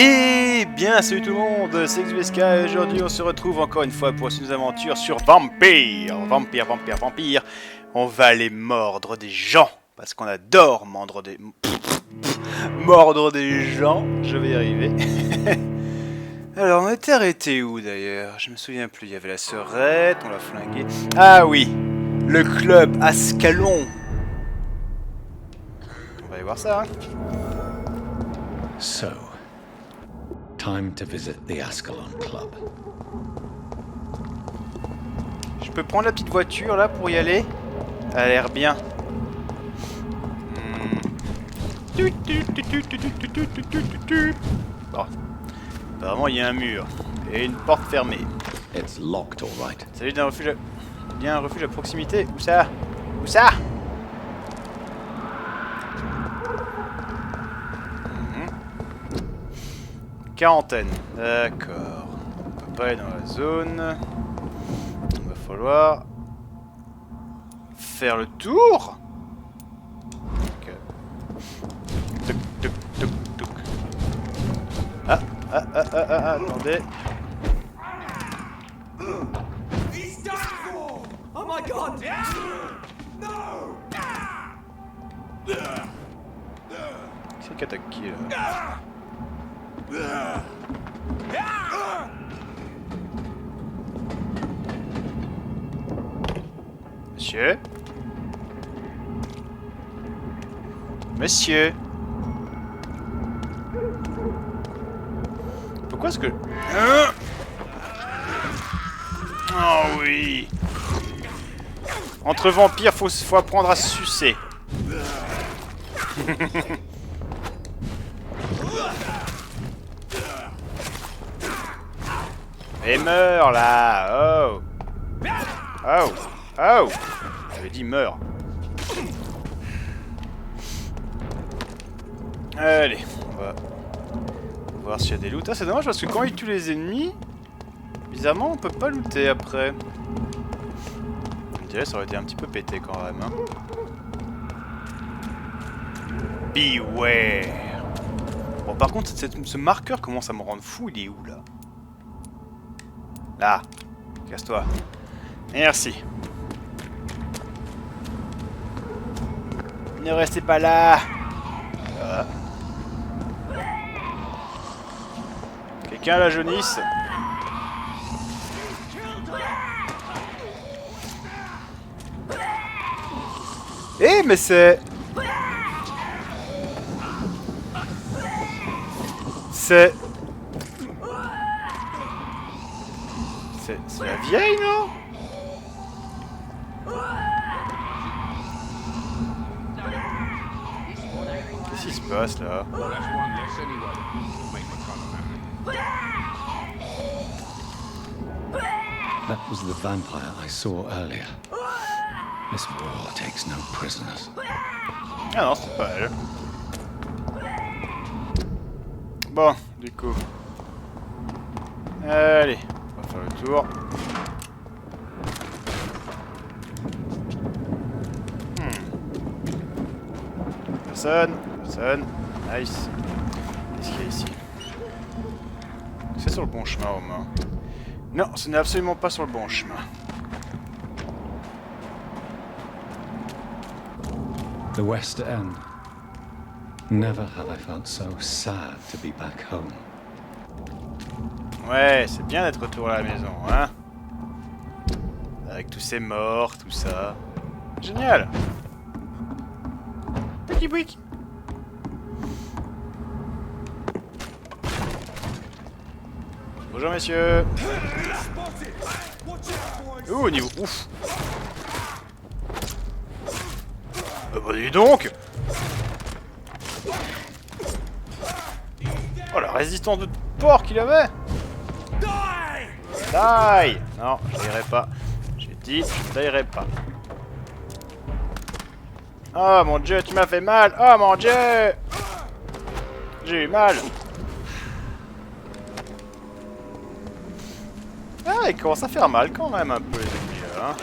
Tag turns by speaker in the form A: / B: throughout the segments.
A: Et bien salut tout le monde, c'est XBSK et aujourd'hui on se retrouve encore une fois pour une aventure sur Vampyr. Vampyr. On va aller mordre des gens, parce qu'on adore mordre des... mordre des gens, je vais y arriver. Alors on était arrêté où d'ailleurs? Je me souviens plus, il y avait la sœurette, on l'a flinguée. Ah oui, le club Ascalon. On va aller voir ça, hein.
B: So, time to visit the Ascalon Club.
A: Je peux prendre la petite voiture là pour y aller? Elle a l'air bien. Bon. Apparemment il y a un mur et une porte fermée.
B: It's locked, all right.
A: Salut d'un refuge. Il y a un refuge à proximité. Où ça? Où ça? Quarantaine. D'accord. On peut pas aller dans la zone. Il va falloir faire le tour. Ok. Tuc, tuc, tuc, tuc. Attendez.
C: Oh my god! No!
A: C'est qui attaque qui là? Monsieur? Monsieur? Pourquoi est-ce que... Oh oui! Entre vampires, faut apprendre à se sucer. Et meurs là! Oh! Oh! Oh! J'avais dit meurs. Allez, on va voir s'il y a des loots. Ah, c'est dommage parce que quand il tue les ennemis, bizarrement on peut pas looter après. Je dirais ça aurait été un petit peu pété quand même. Hein. Beware! Bon, par contre, ce marqueur commence à me rendre fou. Il est où là? Là, casse-toi. Merci. Ne restez pas là. Voilà. Quelqu'un la jaunisse? Eh mais c'est... C'est la vieille, non? Qu'est-ce qui se passe là?
B: That was the vampire I saw earlier. This war takes no prisoners.
A: Ah non, c'est pas elle. Bon, du coup. Allez, on va faire le tour. Personne. Nice. Qu'est-ce qu'il y a ici? C'est sur le bon chemin au moins. Non, ce n'est absolument pas sur le bon chemin.
B: The West End. Never have I felt so sad to be back home.
A: Ouais, c'est bien d'être retour à la maison, hein? Avec tous ces morts, tout ça. Génial! Petit brick! Bonjour messieurs! Ouh, au niveau... Ouf! Bah dis donc! Oh la résistance de porc qu'il avait! Die! Non, je n'irai pas. J'ai dit, je n'irai pas. Oh mon dieu, tu m'as fait mal! Oh mon dieu! J'ai eu mal! Ah, il commence à faire mal quand même un peu les ennemis là. Hein.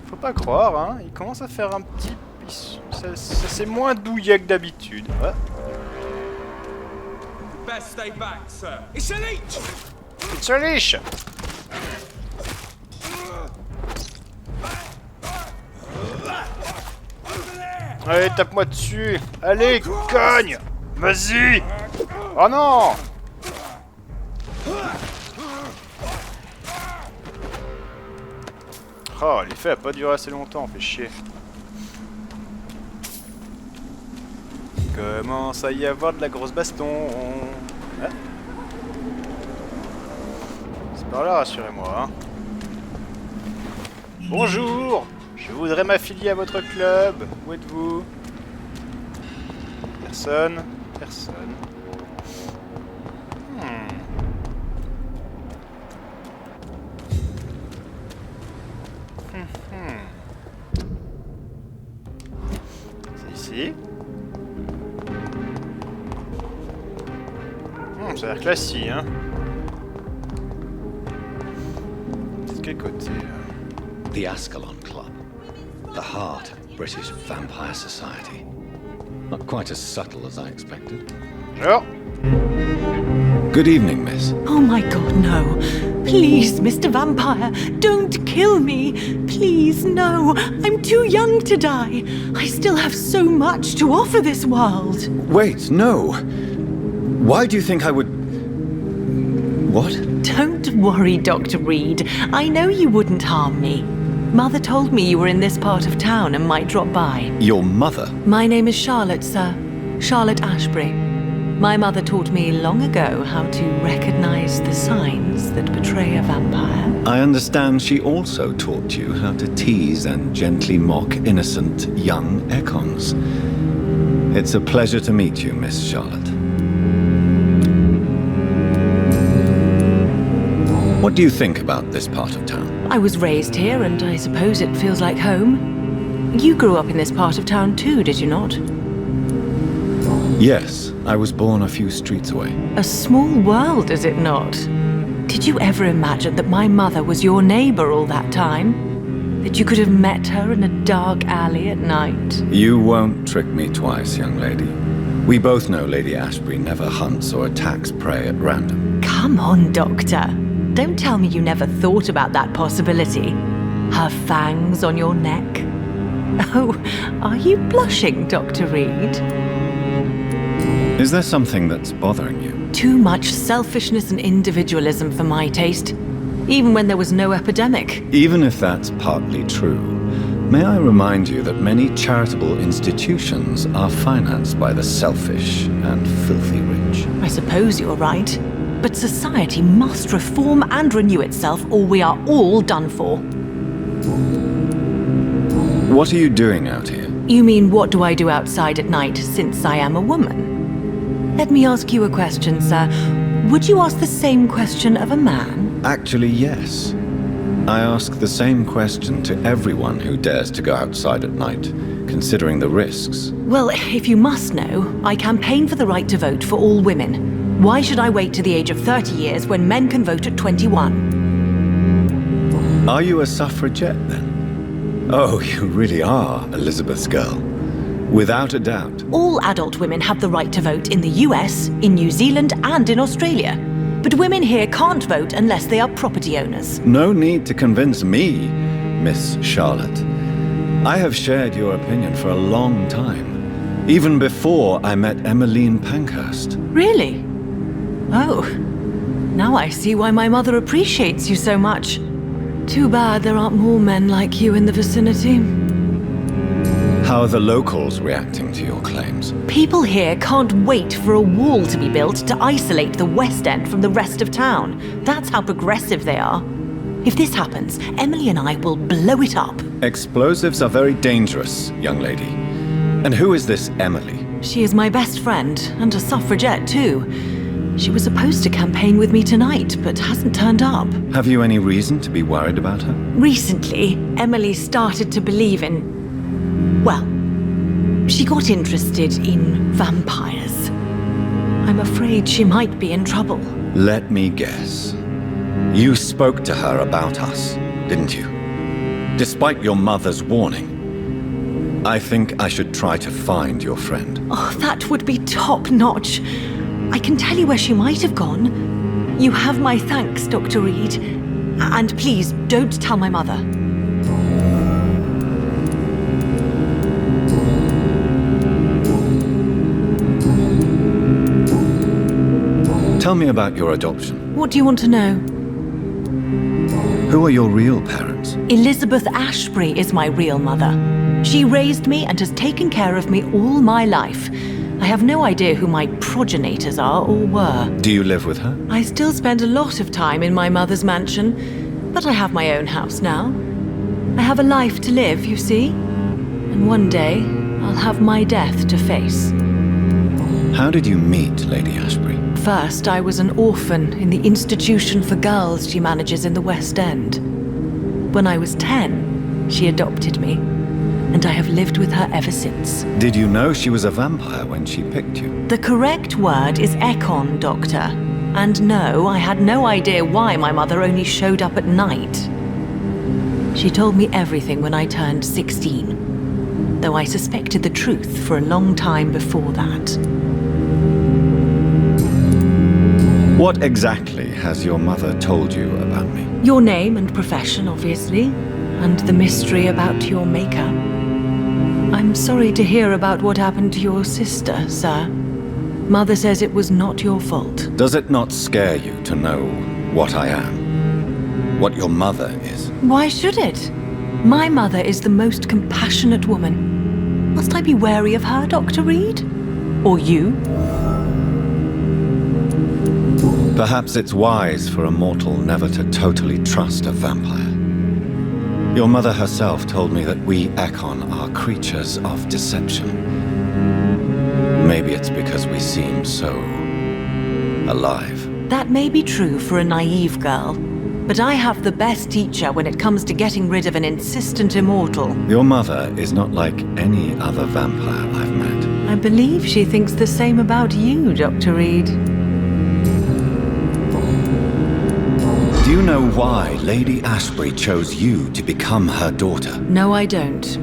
A: Faut pas croire, hein. Il commence à faire un petit... C'est moins douillet que d'habitude. Ouais.
C: vampires stay back, sir. It's a leech!
A: It's a leash. Allez, tape-moi dessus. Allez, cogne. Vas-y. Oh non. Oh, l'effet a pas duré assez longtemps, fait chier. Commence à y avoir de la grosse baston. Hein? C'est par là, rassurez-moi. Hein. Bonjour. Je voudrais m'affilier à votre club. Où êtes-vous? Personne. Personne. C'est ici. Ça a l'air classique, hein. C'est de quel côté?
B: The Ascalon Club. The heart of British vampire society. Not quite as subtle as I expected.
A: Bonjour.
B: Good evening, miss.
D: Oh my god, no. Please, Mr. Vampire, don't kill me. Please, no. I'm too young to die. I still have so much to offer this world.
B: Wait, no. Why do you think I would... What?
D: Don't worry, Dr. Reed. I know you wouldn't harm me. Mother told me you were in this part of town and might drop by.
B: Your mother?
D: My name is Charlotte, sir. Charlotte Asbury. My mother taught me long ago how to recognize the signs that betray a vampire.
B: I understand she also taught you how to tease and gently mock innocent young econs. It's a pleasure to meet you, Miss Charlotte. What do you think about this part of town?
D: I was raised here, and I suppose it feels like home. You grew up in this part of town too, did you not?
B: Yes, I was born a few streets away.
D: A small world, is it not? Did you ever imagine that my mother was your neighbor all that time? That you could have met her in a dark alley at night?
B: You won't trick me twice, young lady. We both know Lady Asbury never hunts or attacks prey at random.
D: Come on, Doctor. Don't tell me you never thought about that possibility. Her fangs on your neck. Oh, are you blushing, Dr. Reed?
B: Is there something that's bothering you?
D: Too much selfishness and individualism for my taste. Even when there was no epidemic.
B: Even if that's partly true, may I remind you that many charitable institutions are financed by the selfish and filthy rich.
D: I suppose you're right. But society must reform and renew itself, or we are all done for.
B: What are you doing out here?
D: You mean, what do I do outside at night, since I am a woman? Let me ask you a question, sir. Would you ask the same question of a man?
B: Actually, yes. I ask the same question to everyone who dares to go outside at night, considering the risks.
D: Well, if you must know, I campaign for the right to vote for all women. Why should I wait to the age of 30 years when men can vote at 21?
B: Are you a suffragette, then? Oh, you really are Elizabeth's girl. Without a doubt.
D: All adult women have the right to vote in the US, in New Zealand, and in Australia. But women here can't vote unless they are property owners.
B: No need to convince me, Miss Charlotte. I have shared your opinion for a long time. Even before I met Emmeline Pankhurst.
D: Really? Oh, now I see why my mother appreciates you so much. Too bad there aren't more men like you in the vicinity.
B: How are the locals reacting to your claims?
D: People here can't wait for a wall to be built to isolate the West End from the rest of town. That's how progressive they are. If this happens, Emily and I will blow it up.
B: Explosives are very dangerous, young lady. And who is this Emily?
D: She is my best friend, and a suffragette too. She was supposed to campaign with me tonight, but hasn't turned up.
B: Have you any reason to be worried about her?
D: Recently, Emily started to believe in... well, she got interested in vampires. I'm afraid she might be in trouble.
B: Let me guess. You spoke to her about us, didn't you? Despite your mother's warning. I think I should try to find your friend.
D: Oh, that would be top-notch. I can tell you where she might have gone. You have my thanks, Dr. Reed. And please, don't tell my mother.
B: Tell me about your adoption.
D: What do you want to know?
B: Who are your real parents?
D: Elizabeth Asbury is my real mother. She raised me and has taken care of me all my life. I have no idea who my progenitors are or were.
B: Do you live with her?
D: I still spend a lot of time in my mother's mansion, but I have my own house now. I have a life to live, you see. And one day, I'll have my death to face.
B: How did you meet Lady Asbury?
D: First, I was an orphan in the institution for girls she manages in the West End. When I was 10, she adopted me, and I have lived with her ever since.
B: Did you know she was a vampire when she picked you?
D: The correct word is Econ, Doctor. And no, I had no idea why my mother only showed up at night. She told me everything when I turned 16, though I suspected the truth for a long time before that.
B: What exactly has your mother told you about me?
D: Your name and profession, obviously, and the mystery about your maker. I'm sorry to hear about what happened to your sister, sir. Mother says it was not your fault.
B: Does it not scare you to know what I am? What your mother is?
D: Why should it? My mother is the most compassionate woman. Must I be wary of her, Dr. Reed? Or you?
B: Perhaps it's wise for a mortal never to totally trust a vampire. Your mother herself told me that we Econ are creatures of deception. Maybe it's because we seem so alive.
D: That may be true for a naive girl, but I have the best teacher when it comes to getting rid of an insistent immortal.
B: Your mother is not like any other vampire I've met.
D: I believe she thinks the same about you, Dr. Reed.
B: Do you know why Lady Asbury chose you to become her daughter?
D: No, I don't.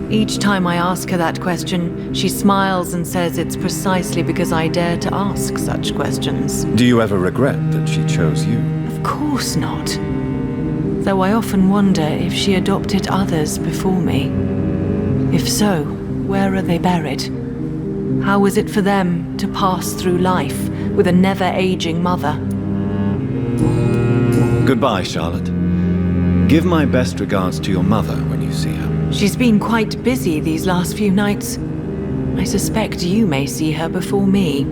D: Each time I ask her that question, she smiles and says it's precisely because I dare to ask such questions.
B: Do you ever regret that she chose you?
D: Of course not. Though I often wonder if she adopted others before me. If so, where are they buried? How was it for them to pass through life with a never-aging mother?
B: Goodbye, Charlotte. Give my best regards to your mother when you see her.
D: She's been quite busy these last few nights. I suspect you may see her before me.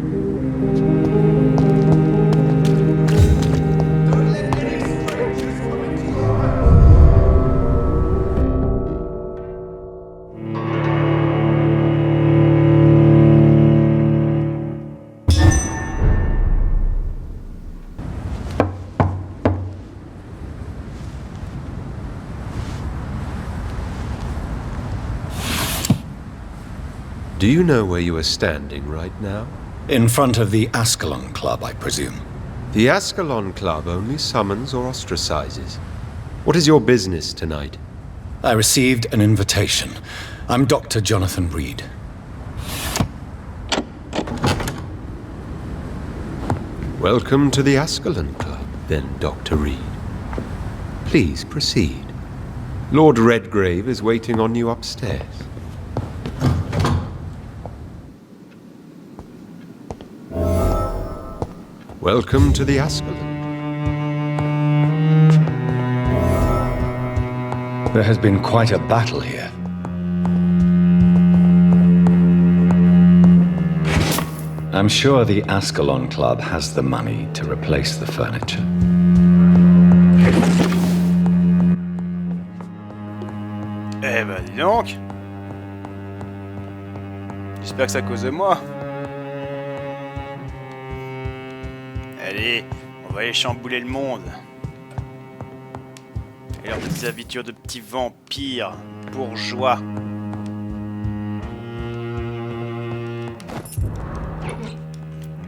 E: Do you know where you are standing right now?
B: In front of the Ascalon Club, I presume.
E: The Ascalon Club only summons or ostracizes. What is your business tonight?
B: I received an invitation. I'm Dr. Jonathan Reed.
E: Welcome to the Ascalon Club, then, Dr. Reed. Please proceed. Lord Redgrave is waiting on you upstairs. Welcome to the Ascalon.
B: There has been quite a battle here. I'm sure the Ascalon Club has the money to replace the furniture.
A: Eh ben dis donc. J'espère que c'est à cause de moi. Allez, on va aller chambouler le monde. Et leurs petites aventures de petits vampires bourgeois.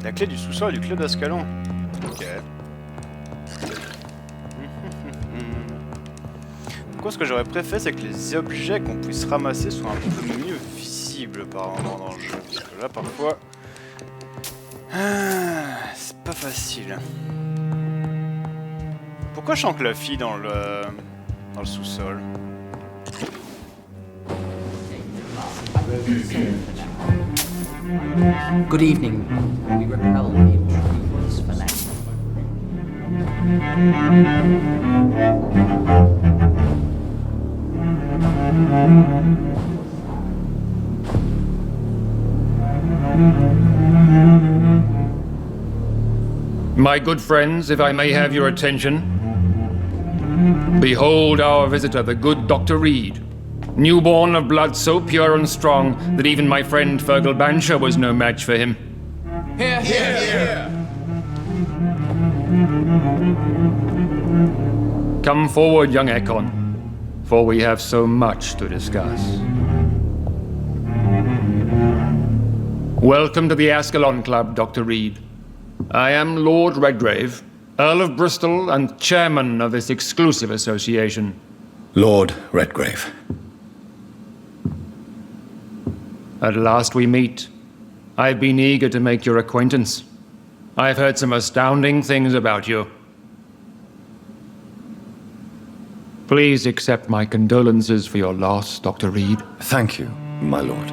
A: La clé du sous-sol du club d'Ascalon. Ok. Donc, ce que j'aurais préféré, c'est que les objets qu'on puisse ramasser soient un peu mieux visibles par moment dans le jeu. Parce que là, parfois, C'est pas facile. Pourquoi je sens que la fille dans le sous-sol?
F: Good evening. We repel the intrusions for now.
G: My good friends, if I may have your attention. Behold our visitor, the good Dr. Reed. Newborn of blood so pure and strong that even my friend Fergal Bansher was no match for him.
C: Here, here, here.
G: Come forward, young Ekon, for we have so much to discuss. Welcome to the Ascalon Club, Dr. Reed. I am Lord Redgrave, Earl of Bristol and chairman of this exclusive association.
B: Lord Redgrave.
G: At last we meet. I've been eager to make your acquaintance. I've heard some astounding things about you. Please accept my condolences for your loss, Dr. Reed.
B: Thank you, my lord.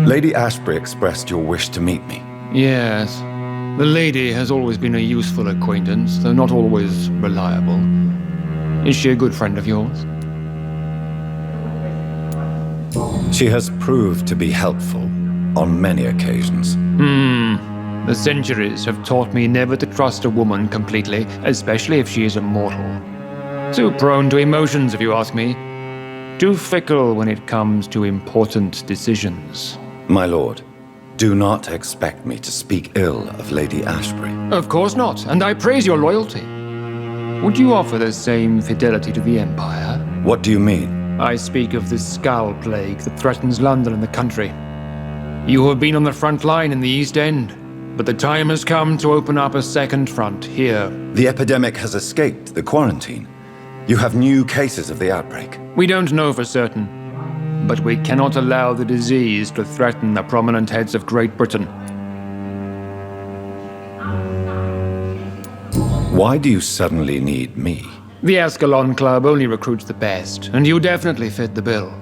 B: Lady Asbury expressed your wish to meet me.
G: Yes. The lady has always been a useful acquaintance, though not always reliable. Is she a good friend of yours?
B: She has proved to be helpful on many occasions.
G: The centuries have taught me never to trust a woman completely, especially if she is a mortal. Too prone to emotions, if you ask me. Too fickle when it comes to important decisions.
B: My lord, do not expect me to speak ill of Lady Asbury.
G: Of course not, and I praise your loyalty. Would you offer the same fidelity to the Empire?
B: What do you mean?
G: I speak of the Skull Plague that threatens London and the country. You have been on the front line in the East End, but the time has come to open up a second front here.
B: The epidemic has escaped the quarantine. You have new cases of the outbreak.
G: We don't know for certain, but we cannot allow the disease to threaten the prominent heads of Great Britain.
B: Why do you suddenly need me?
G: The Ascalon Club only recruits the best, and you definitely fit the bill.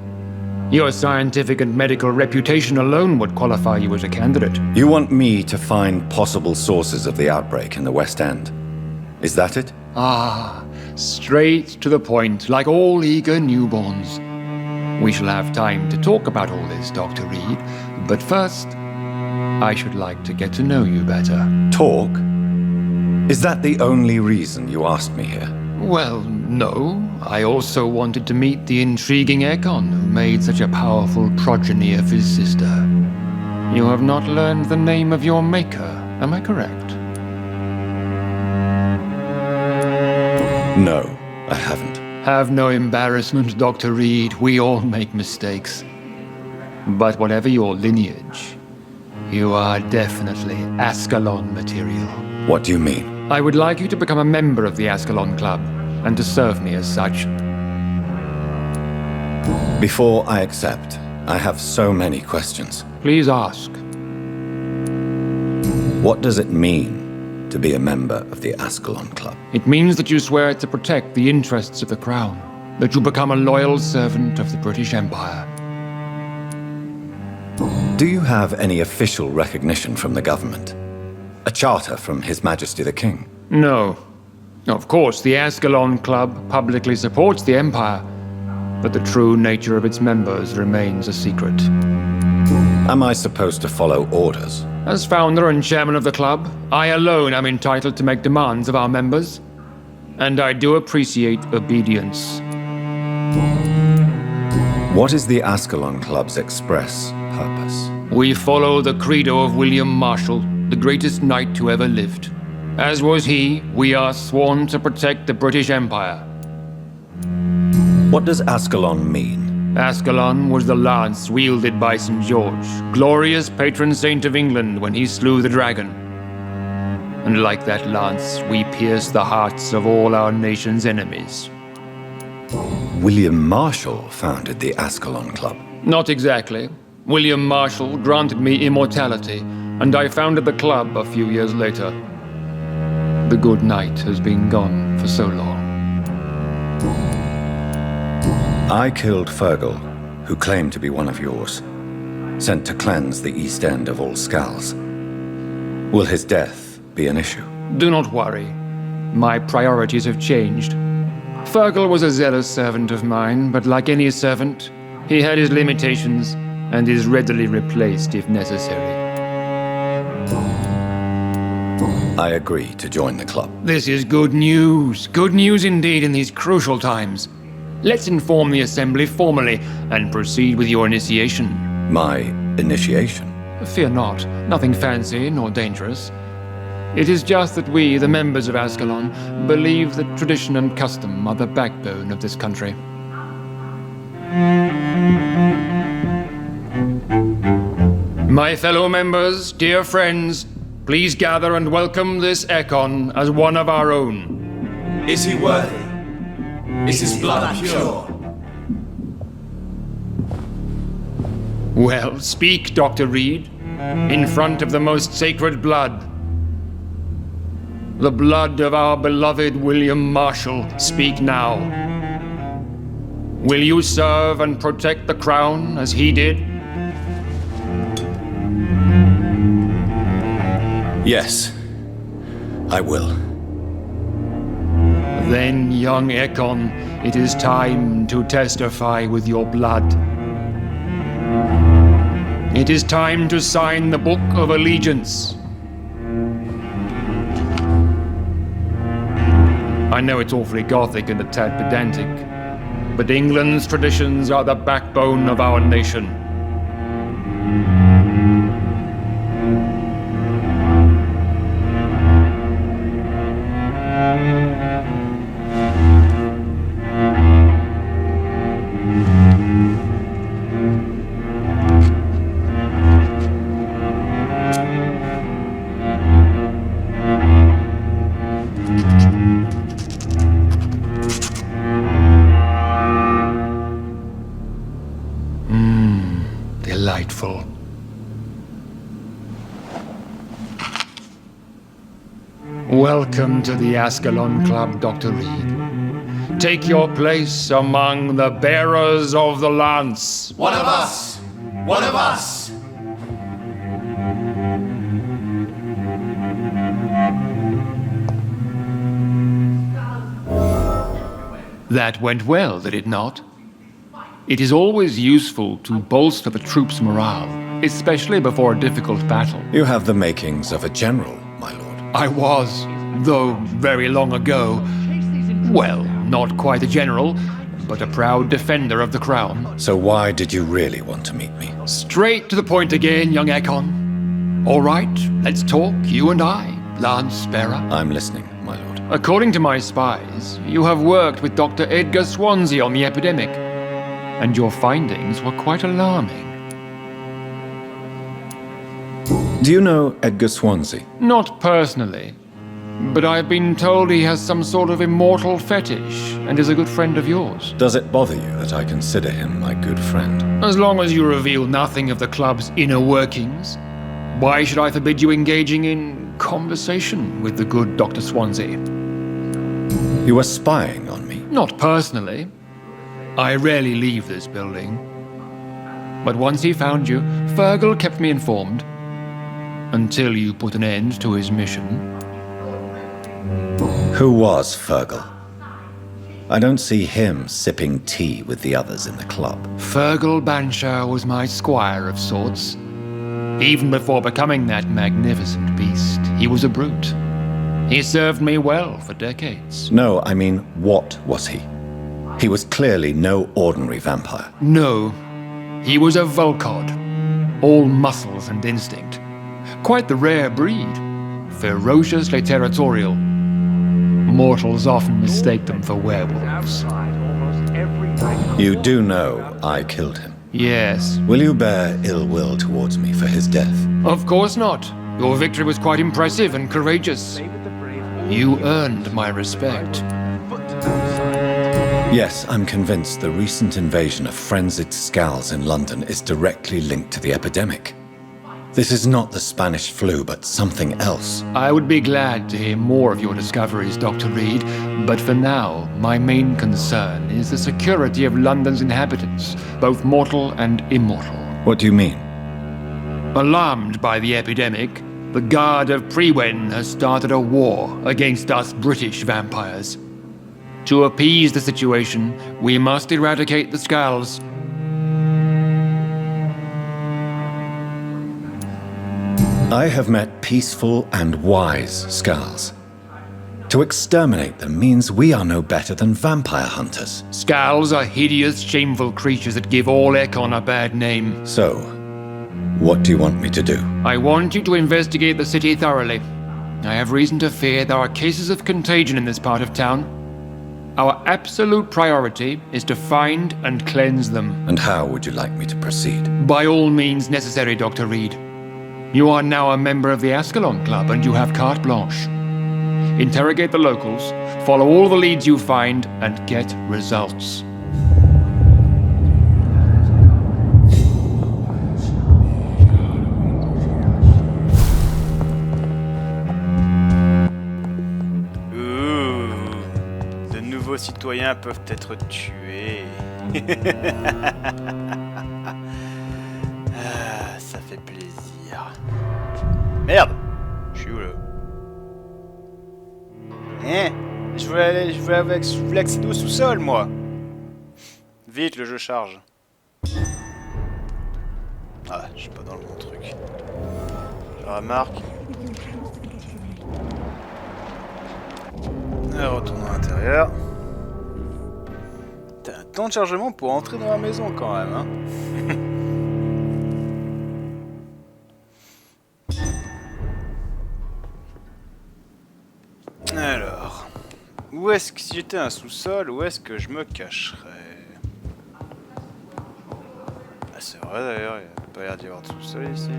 G: Your scientific and medical reputation alone would qualify you as a candidate.
B: You want me to find possible sources of the outbreak in the West End. Is that it?
G: Ah, straight to the point, like all eager newborns. We shall have time to talk about all this, Dr. Reed, but first, I should like to get to know you better.
B: Talk? Is that the only reason you asked me here?
G: Well, no. I also wanted to meet the intriguing Ekon, who made such a powerful progeny of his sister. You have not learned the name of your maker, am I correct?
B: No, I haven't.
G: Have no embarrassment, Dr. Reed. We all make mistakes. But whatever your lineage, you are definitely Ascalon material.
B: What do you mean?
G: I would like you to become a member of the Ascalon Club, and to serve me as such.
B: Before I accept, I have so many questions.
G: Please ask.
B: What does it mean to be a member of the Ascalon Club?
G: It means that you swear to protect the interests of the Crown, that you become a loyal servant of the British Empire.
B: Do you have any official recognition from the government? A charter from His Majesty the King?
G: No. Of course, the Ascalon Club publicly supports the Empire, but the true nature of its members remains a secret.
B: Am I supposed to follow orders?
G: As founder and chairman of the club, I alone am entitled to make demands of our members, and I do appreciate obedience.
B: What is the Ascalon Club's express purpose?
G: We follow the credo of William Marshall, the greatest knight who ever lived. As was he, we are sworn to protect the British Empire.
B: What does Ascalon mean?
G: Ascalon was the lance wielded by St. George, glorious patron saint of England when he slew the dragon. And like that lance, we pierce the hearts of all our nation's enemies.
B: William Marshall founded the Ascalon Club.
G: Not exactly. William Marshall granted me immortality, and I founded the club a few years later. The good knight has been gone for so long.
B: I killed Fergal, who claimed to be one of yours, sent to cleanse the East End of all Skulls. Will his death be an issue?
G: Do not worry. My priorities have changed. Fergal was a zealous servant of mine, but like any servant, he had his limitations and is readily replaced if necessary.
B: I agree to join the club.
G: This is good news. Good news indeed in these crucial times. Let's inform the Assembly formally and proceed with your initiation.
B: My initiation?
G: Fear not. Nothing fancy nor dangerous. It is just that we, the members of Ascalon, believe that tradition and custom are the backbone of this country. My fellow members, dear friends, please gather and welcome this Econ as one of our own.
C: Is he worthy? Is his blood pure?
G: Well, speak, Dr. Reed, in front of the most sacred blood. The blood of our beloved William Marshall, speak now. Will you serve and protect the crown as he did?
B: Yes, I will.
G: Then, young Econ, it is time to testify with your blood. It is time to sign the Book of Allegiance. I know it's awfully gothic and a tad pedantic, but England's traditions are the backbone of our nation. Delightful. Welcome to the Ascalon Club, Dr. Reed. Take your place among the bearers of the lance.
C: One of us! One of us!
G: That went well, did it not? It is always useful to bolster the troops' morale, especially before a difficult battle.
B: You have the makings of a general, my lord.
G: I was, though very long ago, well, not quite a general, but a proud defender of the crown.
B: So why did you really want to meet me?
G: Straight to the point again, young Econ. All right, let's talk, you and I, Lance Bearer.
B: I'm listening, my lord.
G: According to my spies, you have worked with Dr. Edgar Swansea on the epidemic, and your findings were quite alarming.
B: Do you know Edgar Swansea?
G: Not personally, but I've been told he has some sort of immortal fetish and is a good friend of yours.
B: Does it bother you that I consider him my good friend?
G: As long as you reveal nothing of the club's inner workings, why should I forbid you engaging in conversation with the good Dr. Swansea?
B: You were spying on me?
G: Not personally. I rarely leave this building. But once he found you, Fergal kept me informed. Until you put an end to his mission.
B: Who was Fergal? I don't see him sipping tea with the others in the club.
G: Fergal Banshire was my squire of sorts. Even before becoming that magnificent beast, he was a brute. He served me well for decades.
B: No, I mean, what was he? He was clearly no ordinary vampire.
G: No, he was a Volcod, all muscles and instinct. Quite the rare breed, ferociously territorial. Mortals often mistake them for werewolves.
B: You do know I killed him.
G: Yes.
B: Will you bear ill will towards me for his death?
G: Of course not. Your victory was quite impressive and courageous. You earned my respect.
B: Yes, I'm convinced the recent invasion of frenzied Skulls in London is directly linked to the epidemic. This is not the Spanish flu, but something else.
G: I would be glad to hear more of your discoveries, Dr. Reed, but for now, my main concern is the security of London's inhabitants, both mortal and immortal.
B: What do you mean?
G: Alarmed by the epidemic, the Guard of Prewen has started a war against us British vampires. To appease the situation, we must eradicate the Skulls.
B: I have met peaceful and wise Skulls. To exterminate them means we are no better than vampire hunters.
G: Skulls are hideous, shameful creatures that give all Ekon a bad name.
B: So, what do you want me to do?
G: I want you to investigate the city thoroughly. I have reason to fear there are cases of contagion in this part of town. Our absolute priority is to find and cleanse them.
B: And how would you like me to proceed?
G: By all means necessary, Dr. Reed. You are now a member of the Ascalon Club and you have carte blanche. Interrogate the locals, follow all the leads you find, and get results.
A: De nouveaux citoyens peuvent être tués. Ça fait plaisir. Merde! Je suis où là? Je voulais accéder au sous-sol, moi. Vite, le jeu charge. Ah, je suis pas dans le bon truc. Je remarque. Retournons à l'intérieur. T'as un temps de chargement pour entrer dans la maison quand même, hein. Alors, où est-ce que si j'étais un sous-sol, où est-ce que je me cacherais? Ah, c'est vrai d'ailleurs, il n'y a pas l'air d'y avoir de sous-sol ici.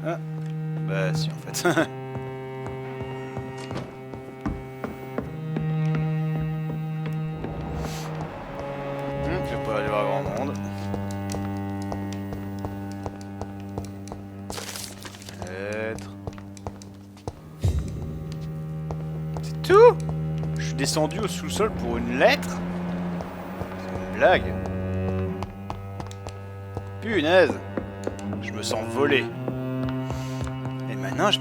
A: Ah, bah si en fait. Il n'y a pas l'air d'y avoir grand monde. Tout? Je suis descendu au sous-sol pour une lettre? C'est une blague. Punaise. Je me sens volé. Et maintenant je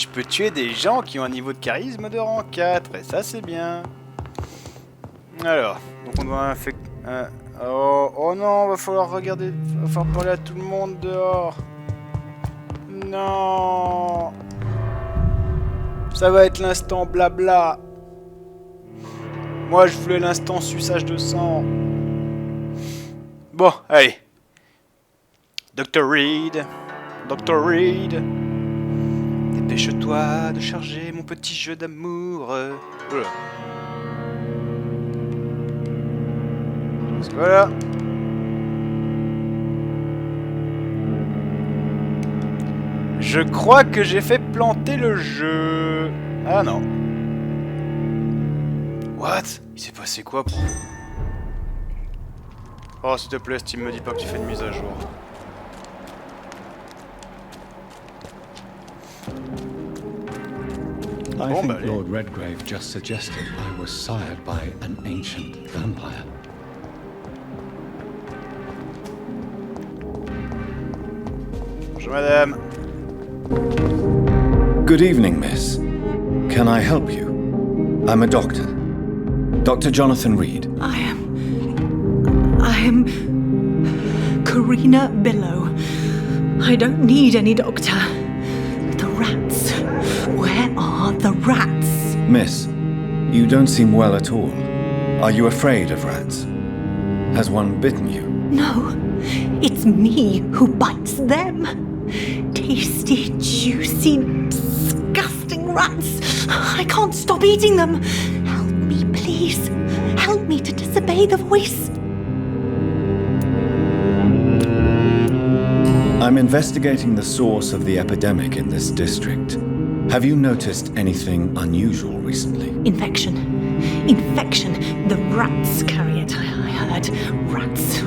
A: peux tuer des gens qui ont un niveau de charisme de rang 4. Et ça c'est bien. Alors, donc on doit infecter... Oh non, va falloir regarder... Va falloir parler à tout le monde dehors. Non. Ça va être l'instant blabla. Moi, je voulais l'instant suçage de sang. Bon, allez. Dr. Reed. Dr. Reed. Dépêche-toi de charger mon petit jeu d'amour. Voilà. Je crois que j'ai fait planter le jeu. Ah non. What? Il s'est passé quoi pour... Oh s'il te plaît Steam, me dis pas que tu fais une mise à jour.
B: I think Lord Redgrave just suggested I was sired by an ancient vampire.
A: Bonjour madame.
B: Good evening, miss. Can I help you? I'm a doctor. Dr. Jonathan Reed.
D: I am Karina Billow. I don't need any doctor. The rats. Where are the rats?
B: Miss, you don't seem well at all. Are you afraid of rats? Has one bitten you?
D: No, it's me who bites them. Tasty, juicy, disgusting rats. I can't stop eating them. Help me, please. Help me to disobey the voice.
B: I'm investigating the source of the epidemic in this district. Have you noticed anything unusual recently?
D: Infection. Infection. The rats carry it, I heard. Rats.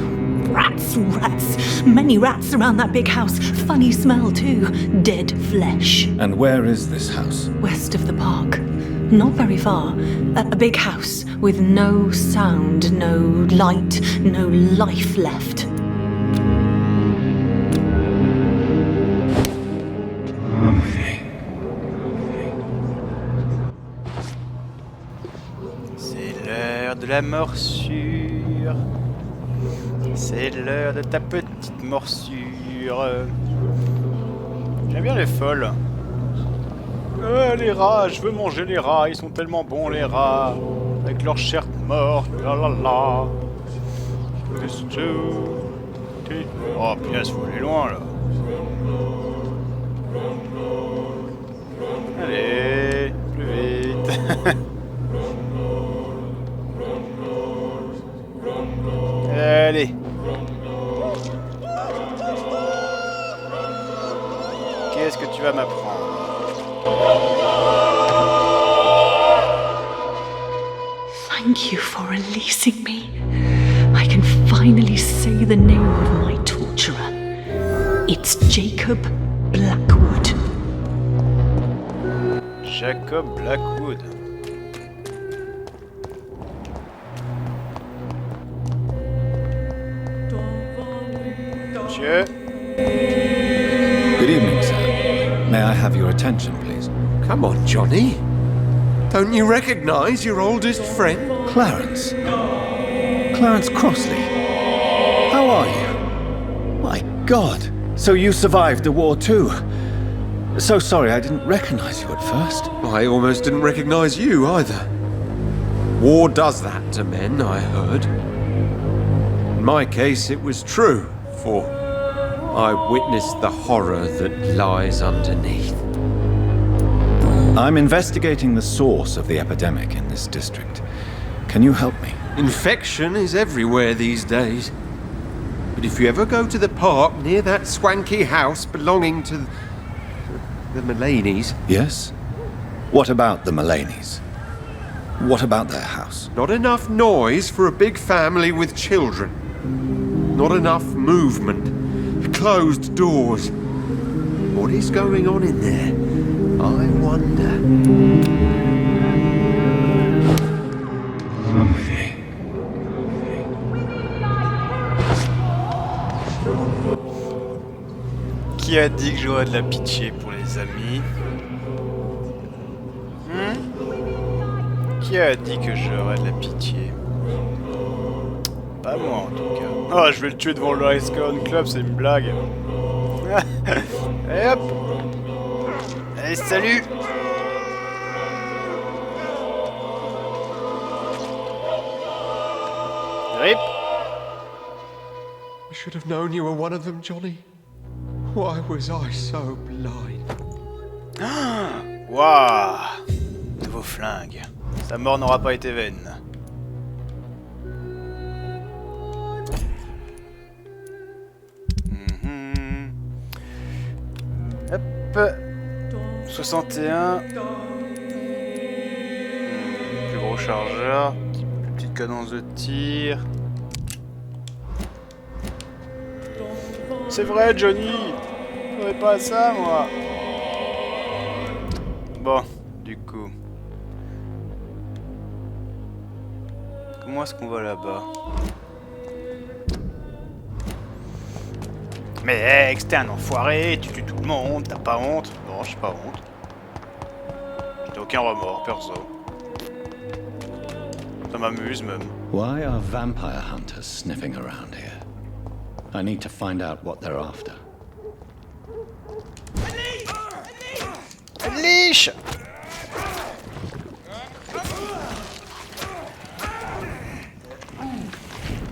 D: Rats, rats. Many rats around that big house. Funny smell too. Dead flesh.
B: And where is this house?
D: West of the park. Not very far. A big house with no sound, no light, no life left.
A: C'est l'heure de la morsure. C'est l'heure de ta petite morsure. J'aime bien les folles. Les rats, je veux manger les rats, ils sont tellement bons les rats. Avec leur chair morte, la la la. Oh punaise, faut aller loin là. Allez, plus vite. Allez. Qu'est-ce que tu vas m'apprendre?
D: Thank you for releasing me. I can finally say the name of my torturer. It's Jacob Blackwood.
A: Jacob Blackwood. Monsieur.
B: Good evening, sir. May I have your attention, please?
E: Come on, Johnny. Don't you recognize your oldest friend?
B: Clarence. Clarence Crossley. How are you? My God. So you survived the war too. So sorry I didn't recognize you at first.
E: I almost didn't recognize you either. War does that to men, I heard. In my case, it was true, for I witnessed the horror that lies underneath.
B: I'm investigating the source of the epidemic in this district. Can you help me?
E: Infection is everywhere these days. But if you ever go to the park near that swanky house belonging to the Mullaneys...
B: Yes? What about the Mullaneys? What about their house?
E: Not enough noise for a big family with children. Not enough movement. Closed doors. What is going on in there? I wonder.
A: Qui a dit que j'aurais de la pitié pour les amis? Qui a dit que j'aurais de la pitié? Pas moi en tout cas. Oh, je vais le tuer devant le Ascalon Club, c'est une blague. Et hop. Allez, salut. Rip.
E: I should have known you were one of them, Johnny. Why was I so blind?
A: Waouh. Nouveau flingue. Sa mort n'aura pas été vaine. Hop. 61. Plus gros chargeur. Plus petite cadence de tir. C'est vrai, Johnny. Je n'aurais pas ça, moi. Bon, du coup. Comment est-ce qu'on va là-bas? Mais ex, t'es un enfoiré, tu tues tout le monde, t'as pas honte? Non, j'ai pas honte. J'ai aucun remords, perso. Ça m'amuse même.
B: Why are vampire hunters sniffing around here? I need to find out what they're after.
A: Leash!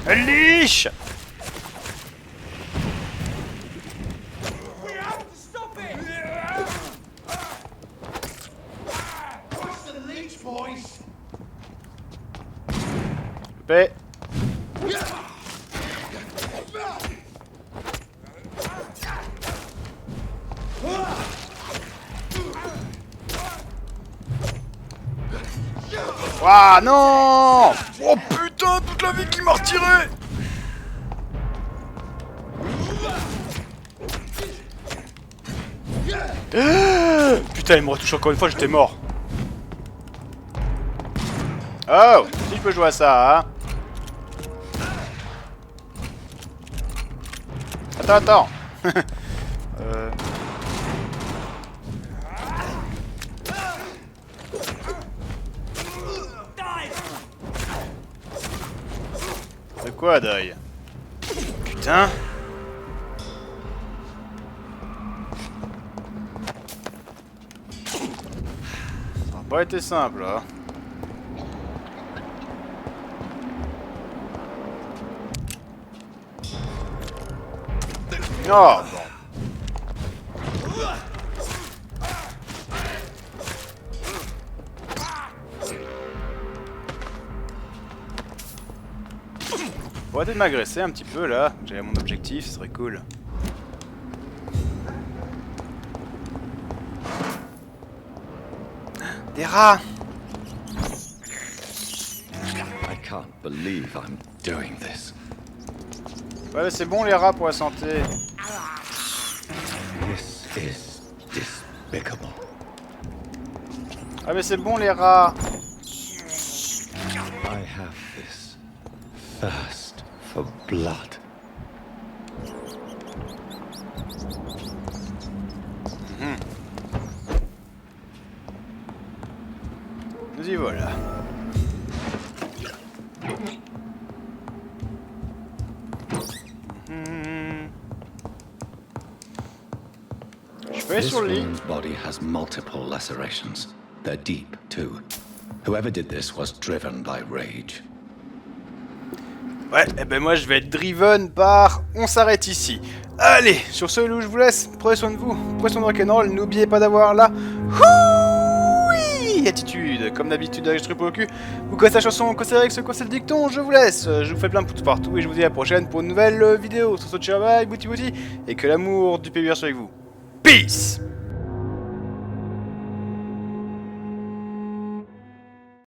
A: Leash! Paix. Ah non! Oh putain, toute la vie qui m'a retiré! Putain, il me retouche encore une fois, j'étais mort. Oh, si je peux jouer à ça, hein. Attends. C'est quoi, deuil? Putain. Ça n'a pas été simple, hein. Oh, bon. Faut arrêter de m'agresser un petit peu là, j'ai mon objectif, ce serait cool. Des rats!
B: I can't believe I'm doing this.
A: Ouais, mais c'est bon les rats pour la santé.
B: This is despicable.
A: Ah mais c'est bon les rats.
B: I have this thirst for blood.
A: Nous y voilà. Je vais
B: This
A: sur le lit.
B: woman's body has multiple lacerations. They're deep, too. Whoever did this was driven by rage.
A: Ouais, et ben moi je vais être driven par... On s'arrête ici. Allez, sur ce, Lou, je vous laisse. Prenez soin de vous. Prenez soin de rock'n'roll. N'oubliez pas d'avoir la... Attitude. Comme d'habitude, avec je au cul. Vous connaissez la chanson, considérez que ce conseil le dicton. Je vous laisse. Je vous fais plein de pouces partout et je vous dis à la prochaine pour une nouvelle vidéo. Sur ce, ciao, bye, bouti bouti. Et que l'amour du PBR soit avec vous. Peace!